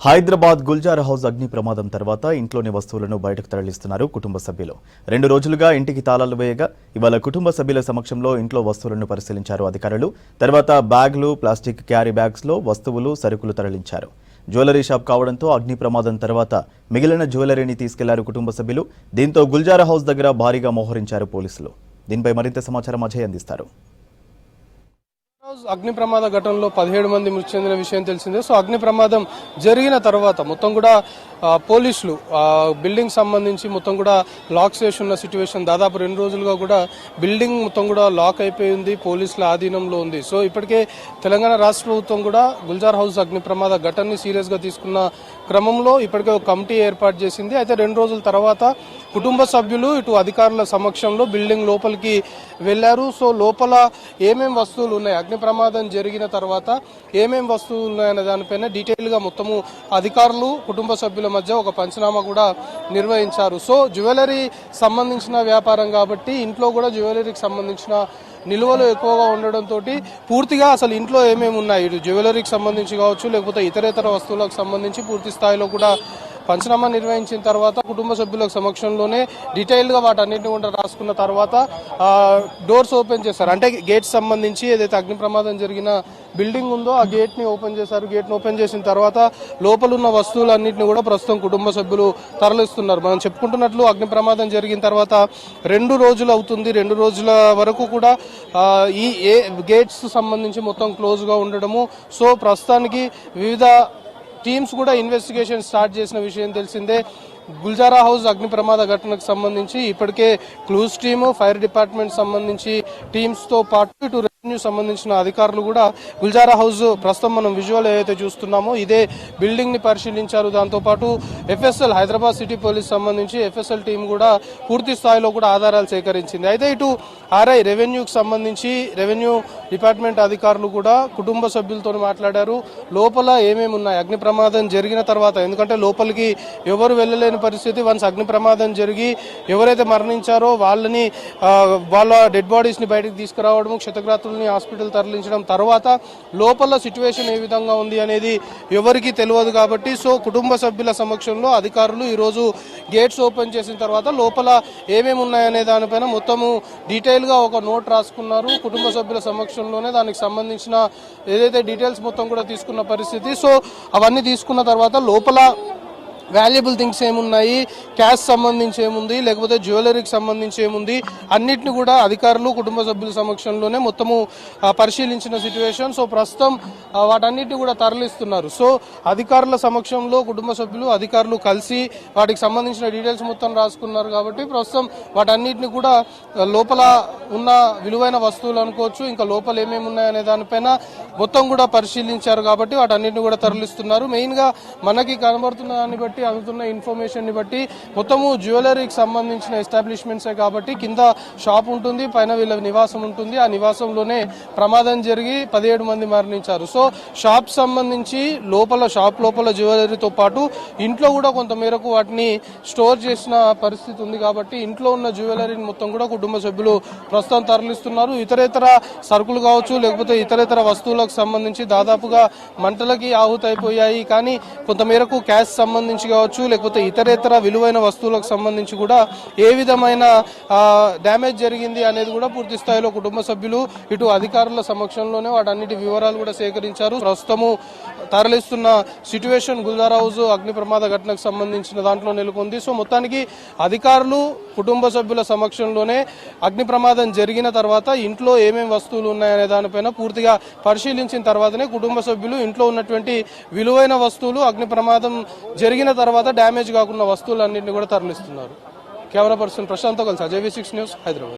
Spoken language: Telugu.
హైదరాబాద్ గుల్జార్ హౌస్ అగ్ని ప్రమాదం తర్వాత ఇంట్లోని వస్తువులను బయటకు తరలిస్తున్నారు కుటుంబ సభ్యులు. 2 రోజులుగా ఇంటికి తాళాలు వేయగా ఇవాళ కుటుంబ సభ్యుల సమక్షంలో ఇంట్లో వస్తువులను పరిశీలించారు అధికారులు. తర్వాత బ్యాగులు, ప్లాస్టిక్ క్యారీ బ్యాగ్స్ లో వస్తువులు, సరుకులు తరలించారు. జ్యువెలరీ షాప్ కావడంతో అగ్ని ప్రమాదం తర్వాత మిగిలిన జ్యువెలరీని తీసుకెళ్లారు కుటుంబ సభ్యులు. దీంతో గుల్జార్ హౌస్ దగ్గర భారీగా మోహరించారు పోలీసులు. దీనిపై మరింత సమాచారం అజయ్ అందిస్తారు. అగ్ని ప్రమాద ఘటనలో 17 మంది మృతి చెందిన విషయం తెలిసిందే. సో అగ్ని ప్రమాదం జరిగిన తర్వాత మొత్తం కూడా పోలీసులు బిల్డింగ్ సంబంధించి మొత్తం కూడా లాక్ చేసి ఉన్న సిచ్యువేషన్. దాదాపు 2 రోజులుగా కూడా బిల్డింగ్ మొత్తం కూడా లాక్ అయిపోయింది, పోలీసుల ఆధీనంలో ఉంది. సో ఇప్పటికే తెలంగాణ రాష్ట్ర ప్రభుత్వం కూడా గుల్జార్ హౌస్ అగ్ని ప్రమాద ఘటనని సీరియస్ గా తీసుకున్న క్రమంలో ఇప్పటికే ఒక కమిటీ ఏర్పాటు చేసింది. అయితే 2 రోజుల తర్వాత కుటుంబ సభ్యులు ఇటు అధికారుల సమక్షంలో బిల్డింగ్ లోపలికి వెళ్లారు. సో లోపల ఏమేం వస్తువులు ఉన్నాయి, అగ్ని ప్రమాదం జరిగిన తర్వాత ఏమేం వస్తువులు ఉన్నాయనే దానిపైన డీటెయిల్ గా మొత్తము అధికారులు కుటుంబ సభ్యుల మధ్య ఒక పంచనామా కూడా నిర్వహించారు. సో జ్యువెలరీ సంబంధించిన వ్యాపారం కాబట్టి ఇంట్లో కూడా జ్యువెలరీకి సంబంధించిన నిల్వలు ఎక్కువగా ఉండడంతో పూర్తిగా అసలు ఇంట్లో ఏమేమి ఉన్నాయి, ఇటు జ్యువెలరీకి సంబంధించి కావచ్చు లేకపోతే ఇతరేతర వస్తువులకు సంబంధించి పూర్తి స్థాయిలో కూడా పంచనామా నిర్వహించిన తర్వాత కుటుంబ సభ్యుల సమక్షంలోనే డీటెయిల్ గా వాటన్నిటిని కూడా రాసుకున్న తర్వాత డోర్స్ ఓపెన్ చేశారు. అంటే గేట్ సంబంధించి ఏదైతే అగ్ని ప్రమాదం జరిగిన బిల్డింగ్ ఉందో ఆ గేట్ ని ఓపెన్ చేశారు. గేట్ ని ఓపెన్ చేసిన తర్వాత లోపల ఉన్న వస్తువులన్నింటినీ కూడా ప్రస్తుతం కుటుంబ సభ్యులు తరలిస్తున్నారు. మనం చెప్పుకుంటున్నట్లు అగ్ని ప్రమాదం జరిగిన తర్వాత 2 రోజులు అవుతుంది. 2 రోజుల వరకు కూడా ఈ గేట్స్ సంబంధించి మొత్తం క్లోజ్ గా ఉండడము. సో ప్రస్తుతానికి వివిధ టీమ్స్ కూడా ఇన్వెస్టిగేషన్ స్టార్ట్ చేసిన విషయం తెలిసిందే. గుల్జారా హౌస్ అగ్ని ప్రమాద ఘటనకు సంబంధించి ఇప్పటికే క్లూస్ టీము, ఫైర్ డిపార్ట్మెంట్ సంబంధించి టీమ్స్ తో పాటు ఇటు రెవెన్యూ సంబంధించిన అధికారులు కూడా గుల్జారా హౌస్ ప్రస్తుతం మనం విజువల్ ఏదైతే చూస్తున్నామో ఇదే బిల్డింగ్ ని పరిశీలించారు. దాంతో పాటు ఎఫ్ఎస్ఎల్ హైదరాబాద్ సిటీ పోలీస్ సంబంధించి ఎఫ్ఎస్ఎల్ టీం కూడా పూర్తి స్థాయిలో కూడా ఆధారాలు సేకరించింది. అయితే ఇటు ఆర్ఐ రెవెన్యూకి సంబంధించి రెవెన్యూ డిపార్ట్మెంట్ అధికారులు కూడా కుటుంబ సభ్యులతో మాట్లాడారు. లోపల ఏమేమి ఉన్నాయి, అగ్ని ప్రమాదం జరిగిన తర్వాత, ఎందుకంటే లోపలికి ఎవరు వెళ్ళలేని పరిస్థితి. వన్స్ అగ్ని ప్రమాదం జరిగి ఎవరైతే మరణించారో వాళ్ళ డెడ్ బాడీస్ ని బయటకు తీసుకురావడం, క్షతగాత్రుల్ని హాస్పిటల్ తరలించడం, తర్వాత లోపల సిచ్యువేషన్ ఏ విధంగా ఉంది అనేది ఎవరికి తెలియదు కాబట్టి సో కుటుంబ సభ్యుల సమక్షంలో అధికారులు ఈ రోజు గేట్స్ ఓపెన్ చేసిన తర్వాత లోపల ఏమేమి ఉన్నాయనే దానిపైన మొత్తము డీటెయిల్ గా ఒక నోట్ రాసుకున్నారు. కుటుంబ సభ్యుల సమక్షంలోనే దానికి సంబంధించిన ఏదైతే డీటెయిల్స్ మొత్తం కూడా తీసుకున్న పరిస్థితి. సో అవన్నీ తీసుకున్న తర్వాత లోపల వాల్యుబుల్ థింగ్స్ ఏమున్నాయి, క్యాష్ సంబంధించి ఏముంది, లేకపోతే జ్యువెలరీకి సంబంధించి ఏముంది, అన్నిటిని కూడా అధికారులు కుటుంబ సభ్యుల సమక్షంలోనే మొత్తము పరిశీలించిన సిచ్యువేషన్. సో ప్రస్తుతం వాటన్నిటిని కూడా తరలిస్తున్నారు. సో అధికారుల సమక్షంలో కుటుంబ సభ్యులు అధికారులు కలిసి వాటికి సంబంధించిన డీటెయిల్స్ మొత్తం రాసుకున్నారు కాబట్టి ప్రస్తుతం వాటన్నిటిని కూడా లోపల ఉన్న విలువైన వస్తువులు అనుకోవచ్చు, ఇంకా లోపల ఏమేమి ఉన్నాయనే దానిపైన మొత్తం కూడా పరిశీలించారు కాబట్టి వాటన్నిటిని కూడా తరలిస్తున్నారు. మెయిన్ గా మనకి కనబడుతున్న దాన్ని బట్టి, అందుతున్న ఇన్ఫర్మేషన్ ని బట్టి మొత్తము జ్యువెలరీకి సంబంధించిన ఎస్టాబ్లిష్మెంట్సే కాబట్టి కింద షాప్ ఉంటుంది, పైన వీళ్ళ నివాసం ఉంటుంది. ఆ నివాసంలోనే ప్రమాదం జరిగి 17 మంది మరణించారు. సో షాప్ సంబంధించి షాప్ లోపల జ్యువెలరీతో పాటు ఇంట్లో కూడా కొంత మేరకు వాటిని స్టోర్ చేసిన పరిస్థితి ఉంది కాబట్టి ఇంట్లో ఉన్న జ్యువెలరీని మొత్తం కూడా కుటుంబ సభ్యులు ప్రస్తుతం తరలిస్తున్నారు. ఇతరేతర సరుకులు కావచ్చు లేకపోతే ఇతరేతర వస్తువులకు సంబంధించి దాదాపుగా మంటలకి ఆహుతైపోయాయి. కానీ కొంత మేరకు క్యాష్ సంబంధించి కావచ్చు లేకపోతే ఇతరేతర విలువైన వస్తువులకు సంబంధించి కూడా ఏ విధమైన డ్యామేజ్ జరిగింది అనేది కూడా పూర్తి స్థాయిలో కుటుంబ సభ్యులు ఇటు అధికారుల సమక్షంలోనే వాటన్నిటి వివరాలు కూడా సేకరించారు. ప్రస్తుతము తరలిస్తున్న సిచ్యువేషన్ గుల్జార్ హౌస్ అగ్ని ప్రమాద ఘటనకు సంబంధించిన దాంట్లో నెలకొంది. సో మొత్తానికి అధికారులు కుటుంబ సభ్యుల సమక్షంలోనే అగ్ని ప్రమాదం జరిగిన తర్వాత ఇంట్లో ఏమేమి వస్తువులు ఉన్నాయనే దానిపైన పూర్తిగా పరిశీలించిన తర్వాతనే కుటుంబ సభ్యులు ఇంట్లో ఉన్నటువంటి విలువైన వస్తువులు అగ్ని ప్రమాదం జరిగిన తర్వాత డ్యామేజ్ కాకుండా వస్తువులన్నింటినీ కూడా తరలిస్తున్నారు. కెమెరా పర్సన్ ప్రశాంత్తో కలిసి అజయ్ V6 న్యూస్, హైదరాబాద్.